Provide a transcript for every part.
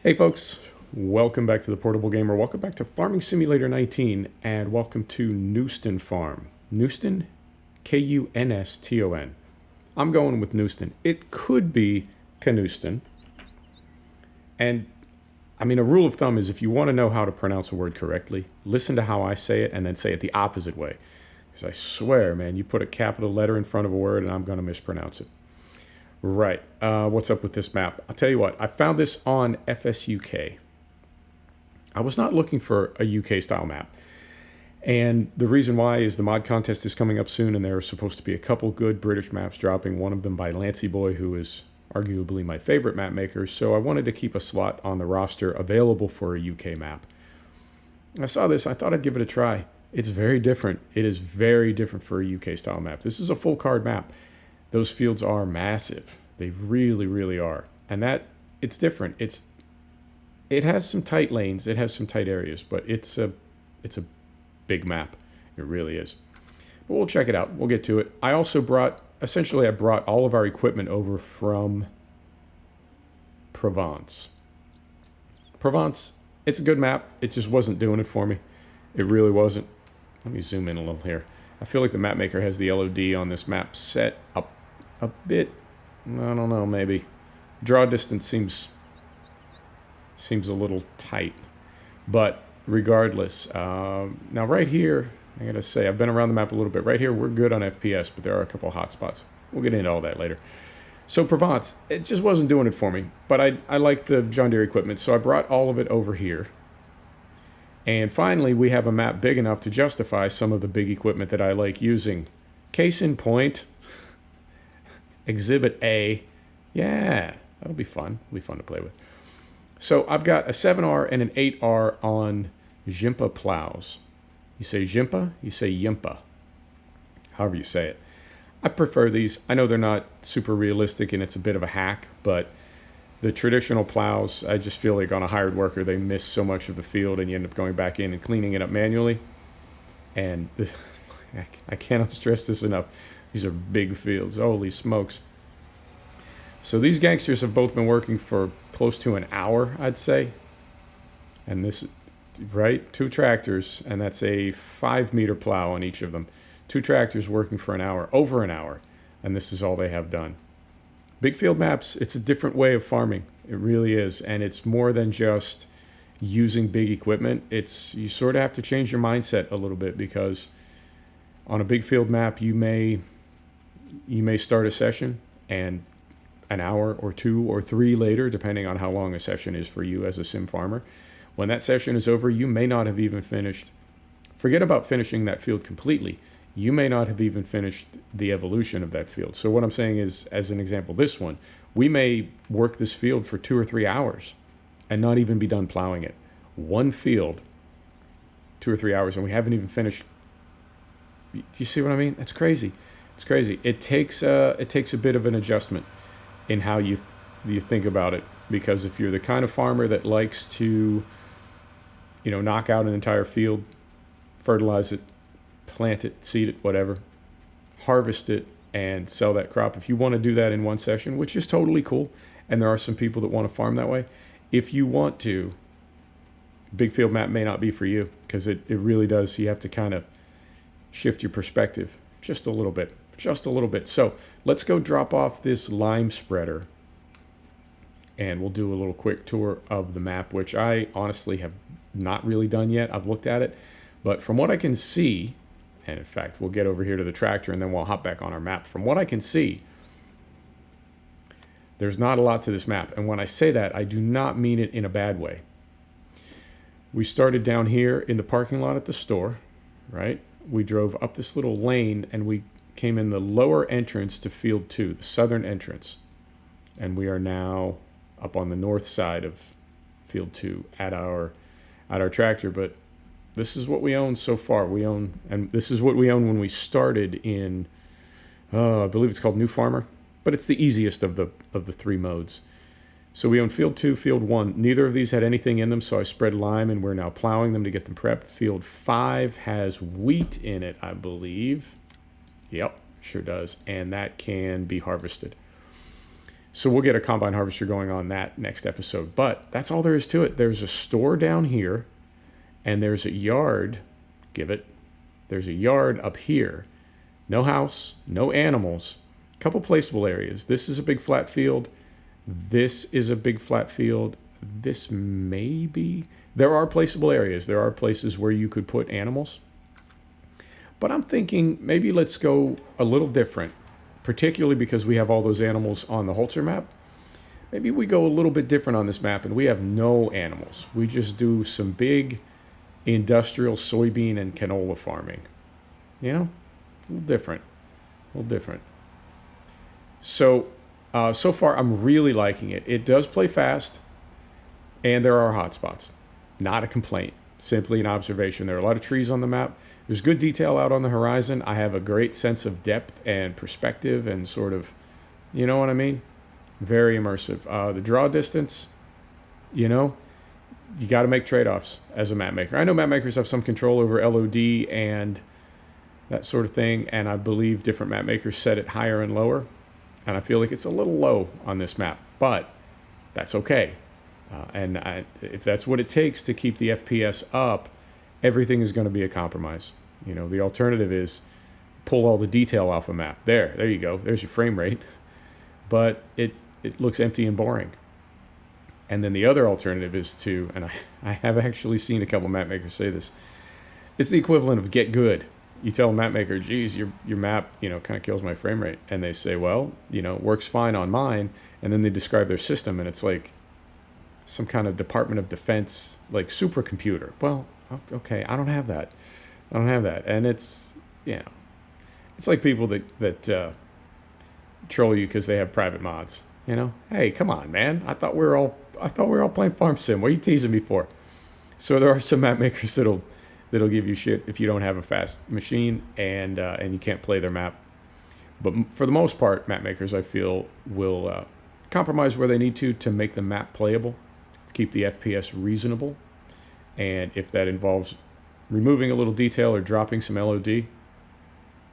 Hey folks, welcome back to the Portable Gamer. Welcome back to Farming Simulator 19, and welcome to Knuston Farm. Knuston? K-U-N-S-T-O-N. I'm going with Knuston. It could be Knuston. And, I mean, a rule of thumb is if you want to know how to pronounce a word correctly, listen to how I say it and then say it the opposite way. Because I swear, man, you put a capital letter in front of a word and I'm going to mispronounce it. Right. What's up with this map? I'll tell you what. I found this on FS UK. I was not looking for a UK style map. And the reason why is the mod contest is coming up soon, and there are supposed to be a couple good British maps dropping, one of them by Lancey Boy, who is arguably my favorite map maker. So I wanted to keep a slot on the roster available for a UK map. I saw this. I thought I'd give it a try. It's very different. It is very different for a UK style map. This is a full card map. Those fields are massive. They really, really are. And it's different. It has some tight lanes. It has some tight areas, but it's a big map. It really is. But we'll check it out. We'll get to it. I also brought all of our equipment over from Provence. Provence, it's a good map. It just wasn't doing it for me. It really wasn't. Let me zoom in a little here. I feel like the map maker has the LOD on this map set up a bit. I don't know, maybe. Draw distance seems a little tight. But regardless, now right here, I gotta say, I've been around the map a little bit. Right here, we're good on FPS, but there are a couple of hot spots. We'll get into all that later. So Provence, it just wasn't doing it for me. But I like the John Deere equipment, so I brought all of it over here. And finally, we have a map big enough to justify some of the big equipment that I like using. Case in point, Exhibit A. Yeah, that'll be fun. It'll be fun to play with. So I've got a 7R and an 8R on Jimpa plows. You say Jimpa, you say Yimpa. However you say it. I prefer these. I know they're not super realistic and it's a bit of a hack, but the traditional plows, I just feel like on a hired worker, they miss so much of the field and you end up going back in and cleaning it up manually. And I cannot stress this enough. These are big fields. Holy smokes. So these gangsters have both been working for close to an hour, I'd say. And this, right? 2 tractors, and that's a 5-meter plow on each of them. 2 tractors working for an hour, over an hour. And this is all they have done. Big field maps, it's a different way of farming. It really is. And it's more than just using big equipment. You sort of have to change your mindset a little bit, because on a big field map, you may start a session, and an hour or 2 or 3 later, depending on how long a session is for you as a sim farmer, when that session is over, you may not have even finished. Forget about finishing that field completely. You may not have even finished the evolution of that field. So what I'm saying is, as an example, this one, we may work this field for 2 or 3 hours and not even be done plowing it. One field, 2 or 3 hours, and we haven't even finished. Do you see what I mean? That's crazy. It's crazy. It takes a bit of an adjustment in how you think about it, because if you're the kind of farmer that likes to, knock out an entire field, fertilize it, plant it, seed it, whatever, harvest it, and sell that crop. If you want to do that in one session, which is totally cool, and there are some people that want to farm that way, if you want to, big field map may not be for you, because it really does. You have to kind of shift your perspective just a little bit. So let's go drop off this lime spreader, and we'll do a little quick tour of the map, which I honestly have not really done yet. I've looked at it, but from what I can see, and in fact, we'll get over here to the tractor and then we'll hop back on our map. From what I can see, there's not a lot to this map. And when I say that, I do not mean it in a bad way. We started down here in the parking lot at the store, right? We drove up this little lane and we came in the lower entrance to field 2, the southern entrance. And we are now up on the north side of field 2 at our tractor. But this is what we own so far. And this is what we own when we started in, I believe it's called New Farmer, but it's the easiest of the 3 modes. So we own field 2, field 1. Neither of these had anything in them, so I spread lime and we're now plowing them to get them prepped. Field 5 has wheat in it, I believe. Yep, sure does. And that can be harvested. So we'll get a combine harvester going on that next episode. But that's all there is to it. There's a store down here, and there's a yard. There's a yard up here. No house, no animals. A couple placeable areas. This is a big flat field. This is a big flat field. This may be. There are placeable areas. There are places where you could put animals. But I'm thinking maybe let's go a little different, particularly because we have all those animals on the Holzer map. Maybe we go a little bit different on this map and we have no animals. We just do some big industrial soybean and canola farming. You know, a little different. A little different. So, so far I'm really liking it. It does play fast and there are hotspots. Not a complaint, simply an observation. There are a lot of trees on the map. There's good detail out on the horizon. I have a great sense of depth and perspective and sort of, you know what I mean? Very immersive. The draw distance, you know, you got to make trade-offs as a map maker. I know map makers have some control over LOD and that sort of thing, and I believe different map makers set it higher and lower, and I feel like it's a little low on this map, but that's okay. If that's what it takes to keep the FPS up, everything is going to be a compromise. You know, the alternative is pull all the detail off a map. There you go. There's your frame rate. But it looks empty and boring. And then the other alternative is to, and I have actually seen a couple map makers say this, it's the equivalent of get good. You tell a map maker, geez, your map, you know, kind of kills my frame rate. And they say, well, you know, it works fine on mine. And then they describe their system and it's like some kind of Department of Defense, like supercomputer. Well, okay, I don't have that. And it's, you know, it's like people that troll you because they have private mods. You know, hey, come on, man. I thought we were all playing Farm Sim. What are you teasing me for? So there are some map makers that'll give you shit if you don't have a fast machine and you can't play their map. But for the most part, map makers, I feel, will compromise where they need to make the map playable, keep the FPS reasonable. And if that involves removing a little detail or dropping some LOD,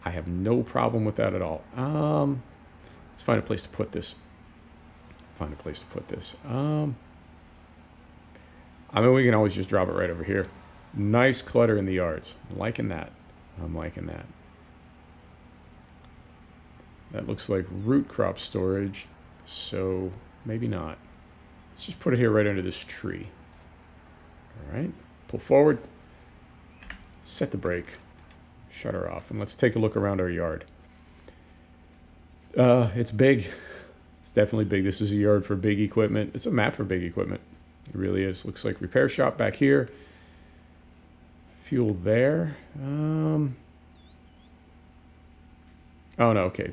I have no problem with that at all. Let's find a place to put this. I mean, we can always just drop it right over here. Nice clutter in the yards. I'm liking that. That looks like root crop storage, so maybe not. Let's just put it here right under this tree. All right, pull forward, set the brake, shut her off, and let's take a look around our yard. It's big. It's definitely big. This is a yard for big equipment. It's a map for big equipment. It really is. Looks like repair shop back here. Fuel there. Oh no, okay.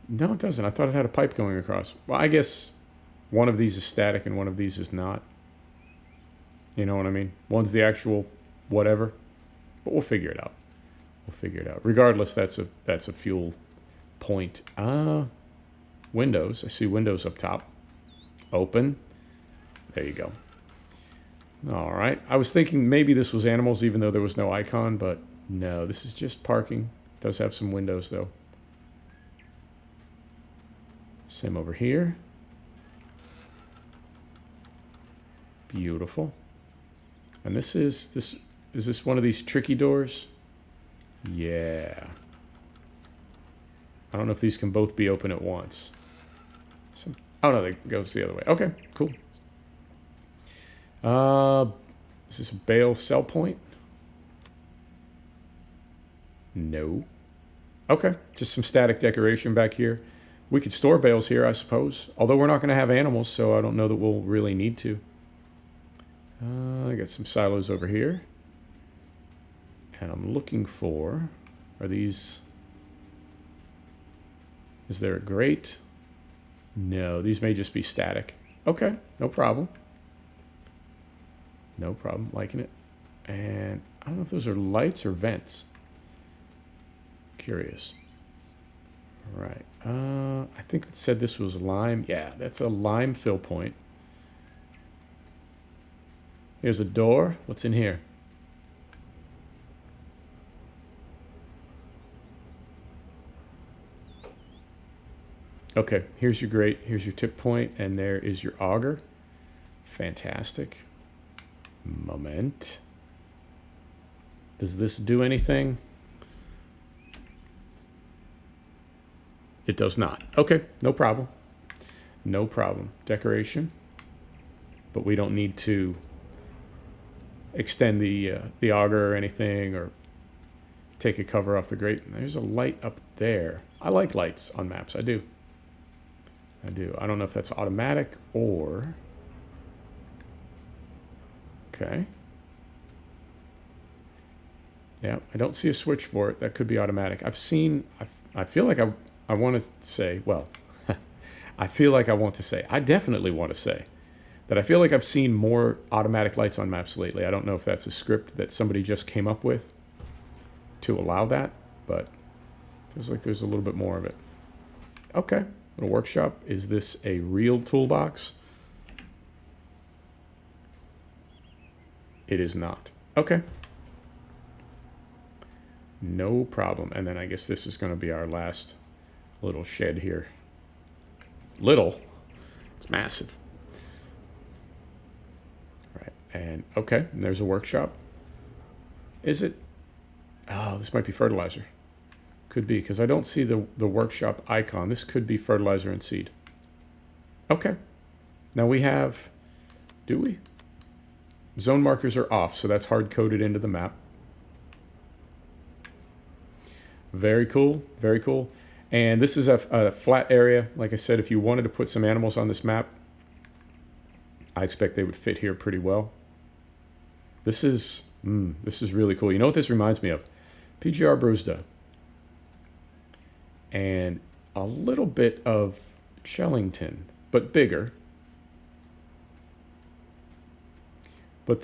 No, it doesn't. I thought it had a pipe going across. Well, I guess one of these is static and one of these is not. You know what I mean? One's the actual whatever, but we'll figure it out. Regardless, that's a fuel point. Windows. I see windows up top. Open. There you go. All right. I was thinking maybe this was animals, even though there was no icon, but no, this is just parking. It does have some windows though. Same over here. Beautiful. And is this one of these tricky doors? Yeah. I don't know if these can both be open at once. Oh no, it goes the other way. Okay, cool. Is this a bale sell point? No. Okay, just some static decoration back here. We could store bales here, I suppose. Although we're not going to have animals, so I don't know that we'll really need to. I got some silos over here. And I'm looking for... Are these... Is there a grate? No, these may just be static. Okay, no problem. No problem, liking it. And I don't know if those are lights or vents. Curious. All right. I think it said this was lime. Yeah, that's a lime fill point. Here's a door. What's in here? Okay, here's your grate, here's your tip point, and there is your auger. Fantastic. Moment. Does this do anything? It does not. Okay, no problem. No problem. Decoration. But we don't need to extend the auger or anything, or take a cover off the grate. There's a light up there. I like lights on maps. I do. I do. I don't know if that's automatic or... Okay. Yeah, I don't see a switch for it. That could be automatic. I've seen... I feel like I want to say... Well, I feel like I want to say... I definitely want to say that I feel like I've seen more automatic lights on maps lately. I don't know if that's a script that somebody just came up with to allow that, but it feels like there's a little bit more of it. Okay. Little workshop. Is this a real toolbox? It is not. Okay. No problem. And then I guess this is going to be our last little shed here. Little? It's massive. All right. And okay. And there's a workshop. Is it? Oh, this might be fertilizer. Could be, because I don't see the workshop icon. This could be fertilizer and seed. Okay. Now we have, do we? Zone markers are off, so that's hard-coded into the map. Very cool, very cool. And this is a flat area. Like I said, if you wanted to put some animals on this map, I expect they would fit here pretty well. This is really cool. You know what this reminds me of? PGR Brewster. And a little bit of Shellington, but bigger. But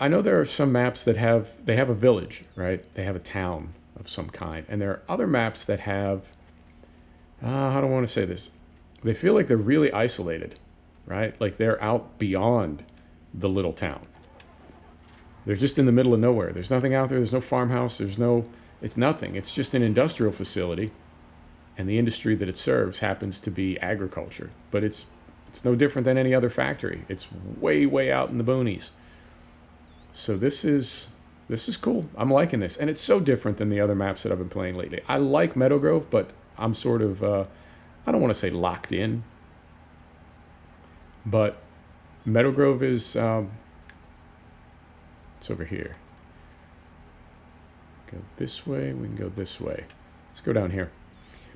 I know there are some maps that have a village, right? They have a town of some kind. And there are other maps that have, how do I want to say this? They feel like they're really isolated, right? Like they're out beyond the little town. They're just in the middle of nowhere. There's nothing out there. There's no farmhouse. It's nothing. It's just an industrial facility. And the industry that it serves happens to be agriculture. But it's no different than any other factory. It's way, way out in the boonies. So this is cool. I'm liking this. And it's so different than the other maps that I've been playing lately. I like Meadow Grove, but I'm sort of, I don't want to say locked in. But Meadow Grove is, it's over here. Go this way. We can go this way. Let's go down here.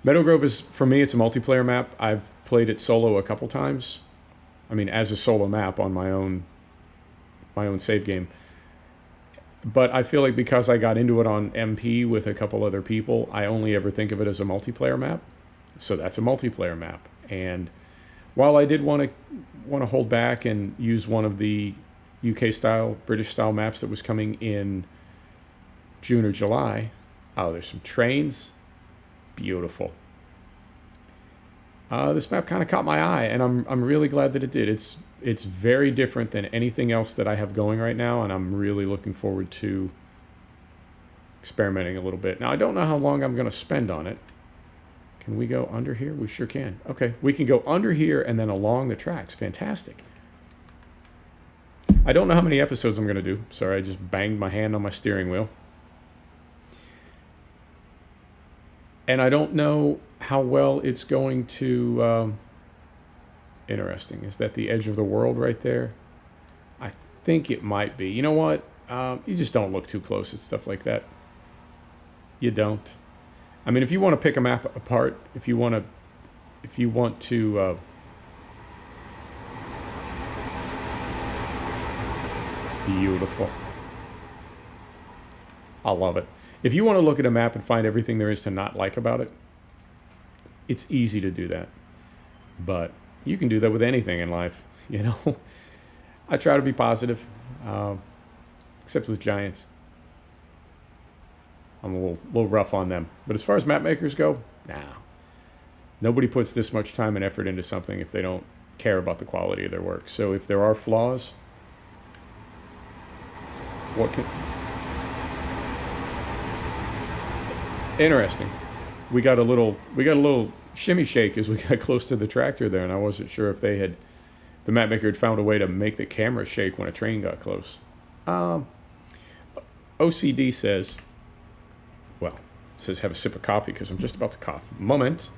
Meadow Grove is, for me, it's a multiplayer map. I've played it solo a couple times. I mean, as a solo map on my own save game. But I feel like because I got into it on MP with a couple other people, I only ever think of it as a multiplayer map. So that's a multiplayer map. And while I did want to hold back and use one of the UK style, British style maps that was coming in June or July. Oh, there's some trains. Beautiful. This map kind of caught my eye, and I'm really glad that it did. It's very different than anything else that I have going right now, and I'm really looking forward to experimenting a little bit. Now, I don't know how long I'm going to spend on it. Can we go under here? We sure can. Okay, we can go under here and then along the tracks. Fantastic. I don't know how many episodes I'm going to do. Sorry, I just banged my hand on my steering wheel. And I don't know how well it's going to... interesting. Is that the edge of the world right there? I think it might be. You know what? You just don't look too close at stuff like that. You don't. I mean, if you want to pick a map apart, if you want to... Beautiful. I love it. If you want to look at a map and find everything there is to not like about it, it's easy to do that. But you can do that with anything in life, you know. I try to be positive, except with giants. I'm a little rough on them. But as far as map makers go, nah. Nobody puts this much time and effort into something if they don't care about the quality of their work. So if there are flaws, what can... Interesting. We got a little shimmy shake as we got close to the tractor there, and I wasn't sure if the map maker had found a way to make the camera shake when a train got close. OCD says, well, it says have a sip of coffee because I'm just about to cough. Moment.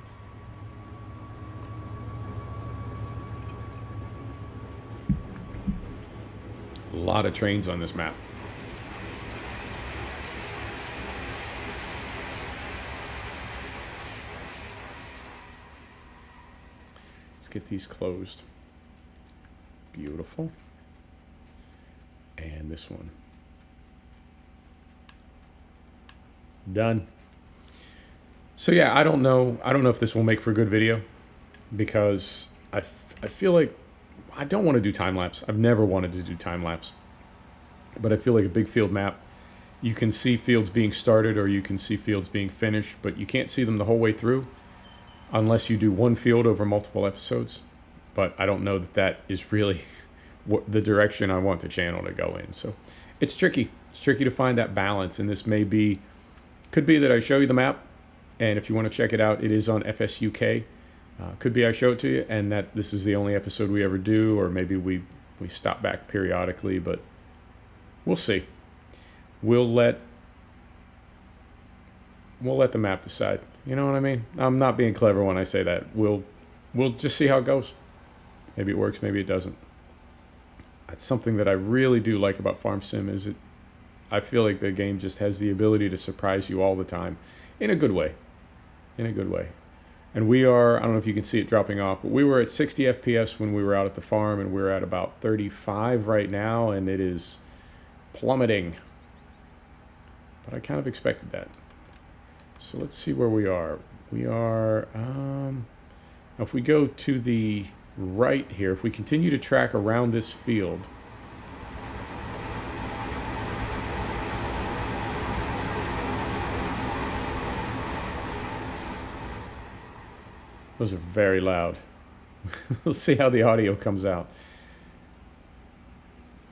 A lot of trains on this map. Let's get these closed. Beautiful. And this one. Done. So yeah, I don't know if this will make for a good video because I feel like I don't want to do time lapse. I've never wanted to do time lapse. But I feel like a big field map, you can see fields being started or you can see fields being finished, but you can't see them the whole way through unless you do one field over multiple episodes. But I don't know that that is really what the direction I want the channel to go in. So it's tricky. It's tricky to find that balance, and this could be that I show you the map, and if you want to check it out, it is on FS UK. Could be I show it to you, and that this is the only episode we ever do, or maybe we stop back periodically, but we'll see. We'll let the map decide. You know what I mean? I'm not being clever when I say that. We'll just see how it goes. Maybe it works, maybe it doesn't. That's something that I really do like about Farm Sim is I feel like the game just has the ability to surprise you all the time in a good way. In a good way. And we are, I don't know if you can see it dropping off, but we were at 60 FPS when we were out at the farm, and we're at about 35 right now, and it is plummeting. But I kind of expected that. So let's see where we are. We are, if we go to the right here, if we continue to track around this field, those are very loud. We'll see how the audio comes out.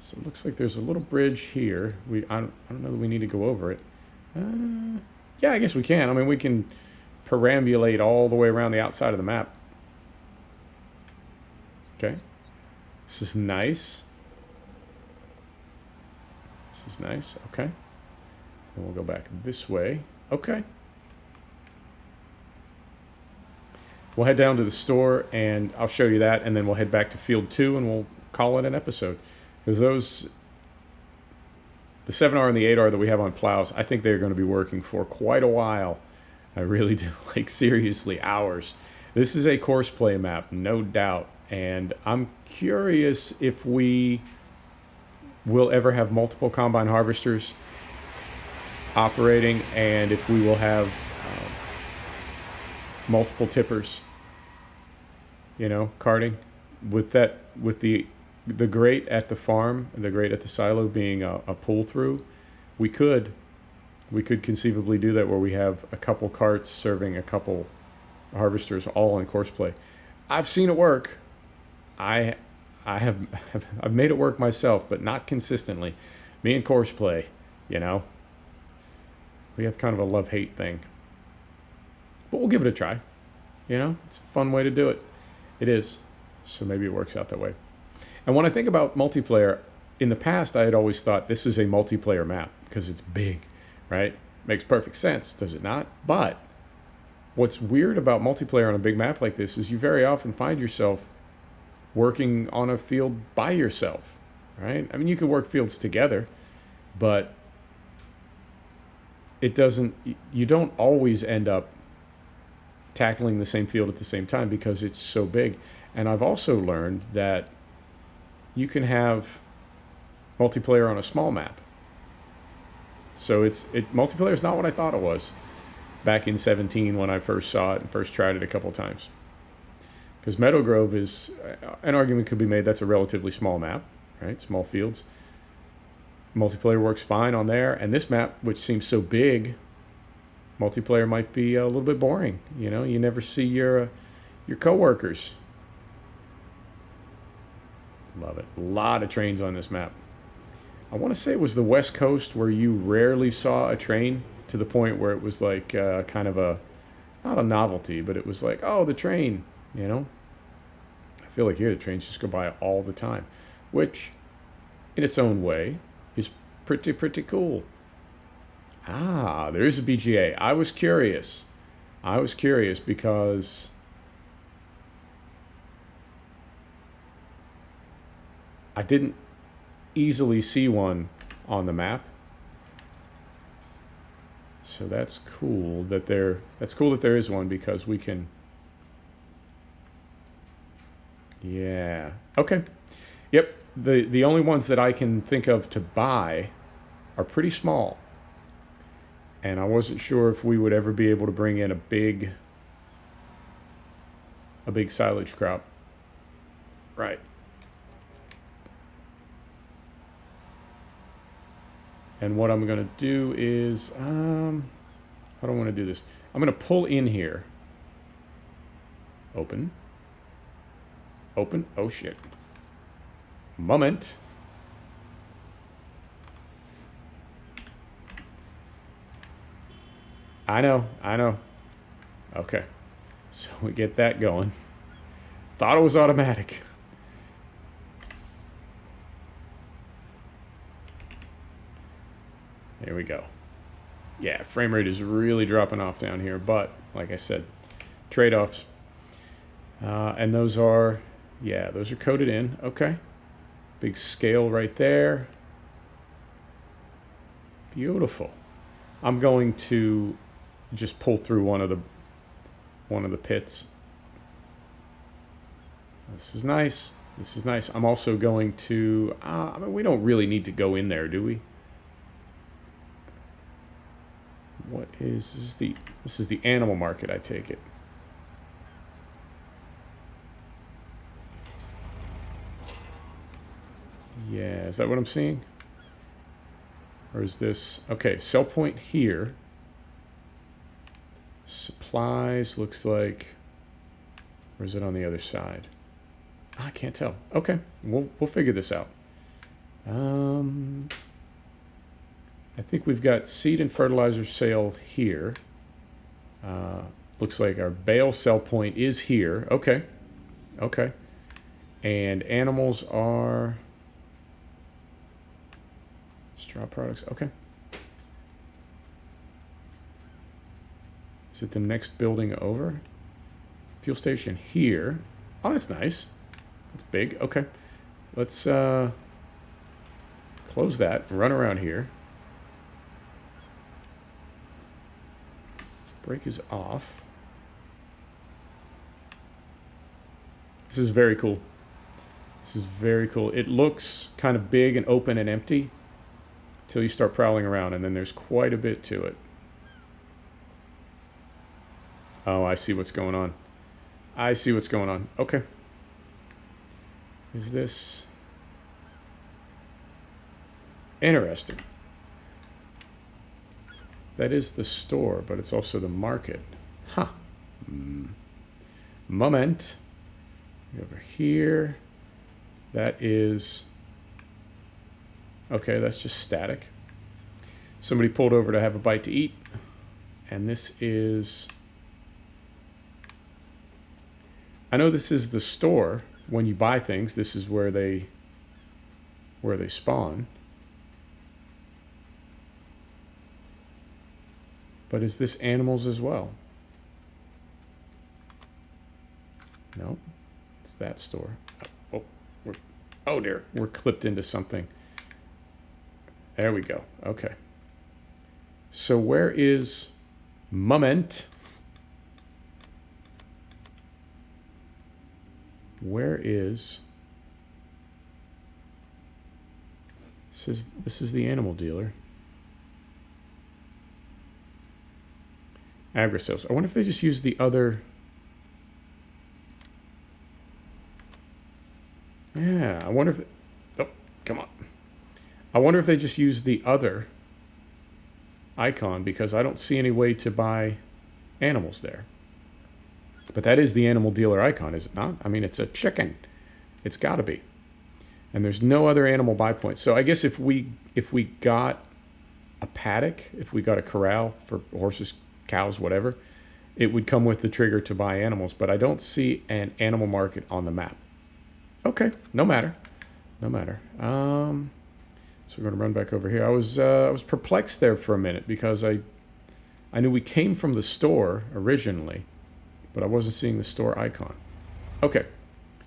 So it looks like there's a little bridge here. I don't know that we need to go over it. Yeah, I guess we can. I mean, we can perambulate all the way around the outside of the map. Okay. This is nice. This is nice. Okay. And we'll go back this way. Okay. We'll head down to the store, and I'll show you that, and then we'll head back to Field 2, and we'll call it an episode. Because the 7R and the 8R that we have on plows, I think they're going to be working for quite a while. I really do, like seriously, hours. This is a course play map, no doubt, and I'm curious if we will ever have multiple combine harvesters operating, and if we will have multiple tippers, you know, carting with the grate at the farm, the grate at the silo being a pull through. We could conceivably do that where we have a couple carts serving a couple harvesters all in course play. I've seen it work. I've made it work myself, but not consistently. Me and course play, you know, we have kind of a love-hate thing. But we'll give it a try. You know, it's a fun way to do it. It is. So maybe it works out that way. And when I think about multiplayer, in the past I had always thought this is a multiplayer map because it's big, right? Makes perfect sense, does it not? But what's weird about multiplayer on a big map like this is you very often find yourself working on a field by yourself, right? I mean, you can work fields together, but you don't always end up tackling the same field at the same time because it's so big. And I've also learned that you can have multiplayer on a small map. So multiplayer is not what I thought it was back in 17 when I first saw it and first tried it a couple times. Because Meadow Grove is, an argument could be made, that's a relatively small map, right? Small fields. Multiplayer works fine on there. And this map, which seems so big, multiplayer might be a little bit boring. You know, you never see your coworkers. Love it. A lot of trains on this map. I want to say it was the West Coast where you rarely saw a train to the point where it was like kind of a, not a novelty, but it was like, oh, the train, you know. I feel like here the trains just go by all the time, which in its own way is pretty cool. Ah, there is a BGA. I was curious because I didn't easily see one on the map. So that's cool that there is one, because we can. Yeah. Okay. Yep. The only ones that I can think of to buy are pretty small. And I wasn't sure if we would ever be able to bring in a big silage crop. Right. And what I'm going to do is, how do I want to do this? I'm going to pull in here. Open. Open. Oh, shit. Moment. I know. Okay. So we get that going. Thought it was automatic. There we go. Yeah, frame rate is really dropping off down here, but like I said, trade-offs. And those are, yeah, those are coded in. Okay. Big scale right there. Beautiful. I'm going to just pull through one of the pits. This is nice. This is nice. I'm also going to, I mean, we don't really need to go in there, do we? What is this is the animal market, I take it. Yeah, is that what I'm seeing? Or is this, okay, sell point here. Supplies looks like, or is it on the other side? I can't tell. Okay, we'll figure this out. I think we've got seed and fertilizer sale here. Looks like our bale sell point is here. Okay. Okay. And animals are straw products. Okay. Is it the next building over? Fuel station here. Oh, that's nice. That's big. Okay. Let's close that and run around here. Brake is off. This is very cool. This is very cool. It looks kind of big and open and empty until you start prowling around, and then there's quite a bit to it. Oh, I see what's going on. I see what's going on. Okay. Is this interesting? That is the store, but it's also the market. Huh. Moment. Over here. That is... Okay, that's just static. Somebody pulled over to have a bite to eat. And this is... I know this is the store. When you buy things, this is where they spawn. But is this animals as well? No, it's that store. Oh dear, we're clipped into something. There we go. Okay. So where is Moment? Where is... This is the animal dealer. Agri-sales. I wonder if they just use the other... Yeah, I wonder if... Oh, come on. I wonder if they just use the other icon, because I don't see any way to buy animals there. But that is the animal dealer icon, is it not? I mean, it's a chicken. It's got to be. And there's no other animal buy points. So I guess if we got a paddock, if we got a corral for horses, cows, whatever, it would come with the trigger to buy animals, but I don't see an animal market on the map. Okay, no matter. No matter. So we're going to run back over here. I was perplexed there for a minute because I knew we came from the store originally, but I wasn't seeing the store icon. Okay,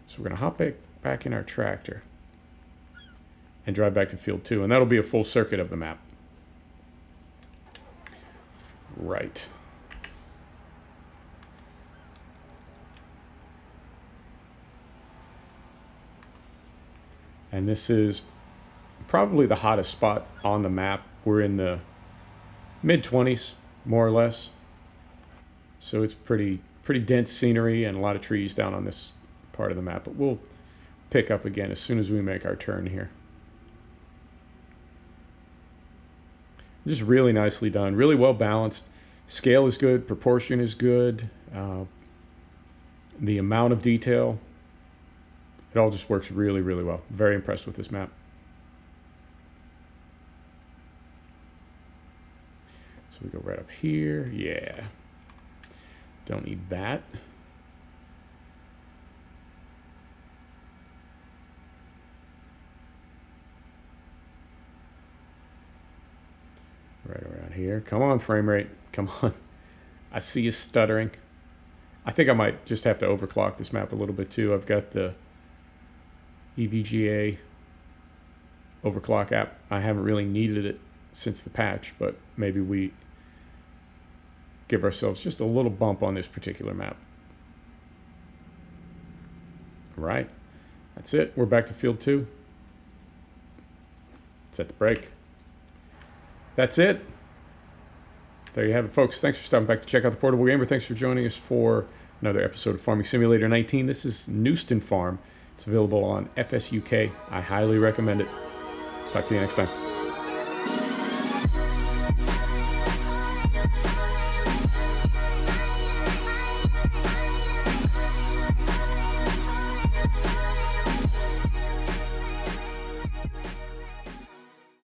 so we're going to hop back in our tractor and drive back to field 2, and that'll be a full circuit of the map. Right. And this is probably the hottest spot on the map. We're in the mid-20s, more or less. So it's pretty dense scenery and a lot of trees down on this part of the map. But we'll pick up again as soon as we make our turn here. Just really nicely done, really well balanced. Scale is good, proportion is good. The amount of detail, it all just works really, really well. Very impressed with this map. So we go right up here. Yeah. Don't need that. Right around here. Come on, frame rate. Come on. I see you stuttering. I think I might just have to overclock this map a little bit too. I've got the EVGA overclock app. I haven't really needed it since the patch, but maybe we give ourselves just a little bump on this particular map. All right, that's it. We're back to field 2. Set the brake. That's it. There you have it, folks. Thanks for stopping back to check out the Portable Gamer. Thanks for joining us for another episode of Farming Simulator 19. This is Knuston Farm. It's available on FS UK. I highly recommend it. Talk to you next time.